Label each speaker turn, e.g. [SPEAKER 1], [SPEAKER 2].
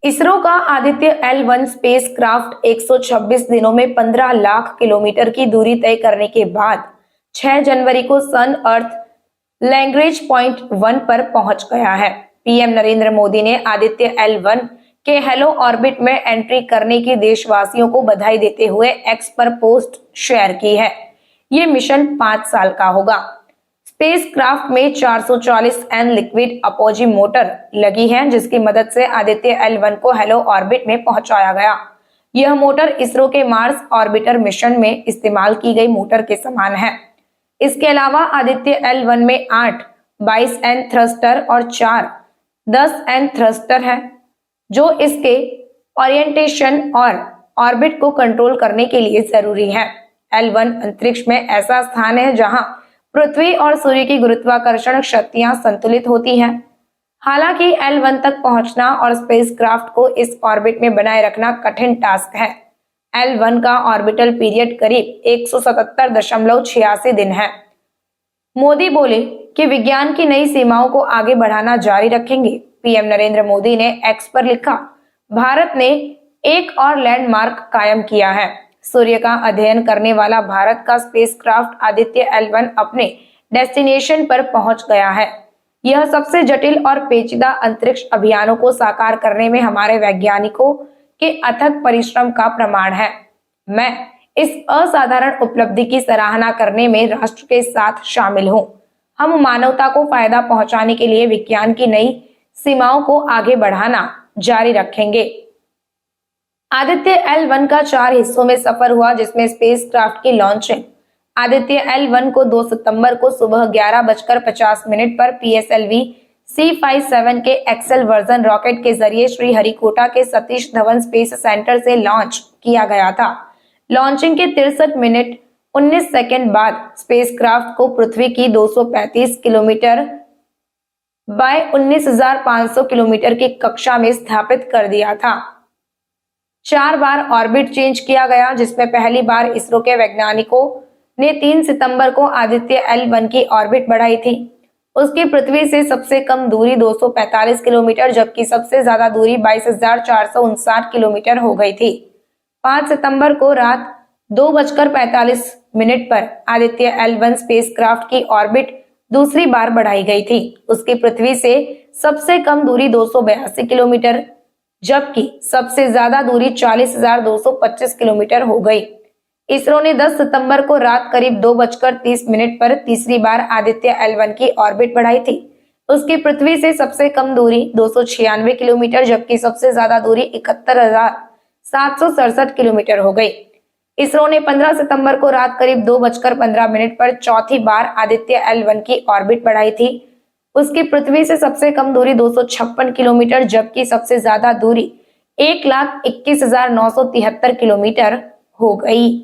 [SPEAKER 1] इसरो का Aditya L1 spacecraft 126 दिनों में 15 लाख किलोमीटर की दूरी तय करने के बाद 6 जनवरी को सन अर्थ लैग्रेंज पॉइंट 1 पर पहुंच गया है। पीएम नरेंद्र मोदी ने आदित्य L1 के हेलो ऑर्बिट में एंट्री करने की देशवासियों को बधाई देते हुए एक्स पर पोस्ट शेयर की है। ये मिशन 5 साल का होगा। स्पेसक्राफ्ट में 440N लिक्विड अपोजी मोटर लगी है, जिसकी मदद से आदित्य L1 को हेलो ऑर्बिट में पहुंचाया गया। यह मोटर इसरो के मार्स ऑर्बिटर मिशन में इस्तेमाल की गई मोटर के समान है। इसके अलावा आदित्य L1 में 8 22N थ्रस्टर और 4 10N थ्रस्टर है, जो इसके ओरिएंटेशन और ऑर्बिट को कंट्रोल करने के लिए जरूरी है। L1 अंतरिक्ष में ऐसा स्थान है जहां पृथ्वी और सूर्य की गुरुत्वाकर्षण शक्तियां संतुलित होती हैं। हालांकि L1 तक पहुंचना और स्पेसक्राफ्ट को इस ऑर्बिट में बनाए रखना कठिन टास्क है। L1 का ऑर्बिटल पीरियड करीब 177.86 दिन है। मोदी बोले कि विज्ञान की नई सीमाओं को आगे बढ़ाना जारी रखेंगे। पीएम नरेंद्र मोदी ने एक्स पर लिखा, भारत ने एक और लैंडमार्क कायम किया है। सूर्य का अध्ययन करने वाला भारत का स्पेसक्राफ्ट आदित्य L1 अपने डेस्टिनेशन पर पहुंच गया है। यह सबसे जटिल और पेचीदा अंतरिक्ष अभियानों को साकार करने में हमारे वैज्ञानिकों के अथक परिश्रम का प्रमाण है। मैं इस असाधारण उपलब्धि की सराहना करने में राष्ट्र के साथ शामिल हूं। हम मानवता को फायदा पहुंचाने के लिए विज्ञान की नई सीमाओं को आगे बढ़ाना जारी रखेंगे। आदित्य L1 का 4 हिस्सों में सफर हुआ, जिसमें स्पेसक्राफ्ट की लॉन्चिंग आदित्य L1 को 2 सितंबर को सुबह 11:50 पर PSLV C57 के एक्सेल वर्जन रॉकेट के जरिए श्रीहरिकोटा के सतीश धवन स्पेस सेंटर से लॉन्च किया गया था। लॉन्चिंग के 63 मिनट 19 सेकंड बाद स्पेसक्राफ्ट को पृथ्वी की 235 किलोमीटर बाय 19,500 किलोमीटर की कक्षा में स्थापित कर दिया था। 4 बार ऑर्बिट चेंज किया गया, जिसमें पहली बार इसरो के वैज्ञानिकों ने 3 सितंबर को आदित्य L1 की ऑर्बिट बढ़ाई थी। उसकी पृथ्वी से सबसे कम दूरी 245 किलोमीटर जबकि सबसे ज्यादा दूरी 22,459 किलोमीटर हो गई थी। 5 सितंबर को रात 2:45 पर आदित्य L1 स्पेसक्राफ्ट की ऑर्बिट दूसरी बार बढ़ाई गई थी। उसकी पृथ्वी से सबसे कम दूरी 282 किलोमीटर जबकि सबसे ज्यादा दूरी 40,225 किलोमीटर हो गई। इसरो ने 10 सितंबर को रात करीब 2:30 पर तीसरी बार आदित्य L1 की ऑर्बिट बढ़ाई थी। उसकी पृथ्वी से सबसे कम दूरी 296 किलोमीटर जबकि सबसे ज्यादा दूरी 71,767 किलोमीटर हो गई। इसरो ने 15 सितंबर को रात करीब 2:15 पर चौथी बार आदित्य L1 की ऑर्बिट बढ़ाई थी। उसकी पृथ्वी से सबसे कम दूरी 256 किलोमीटर जबकि सबसे ज्यादा दूरी 1,21,973 किलोमीटर हो गई।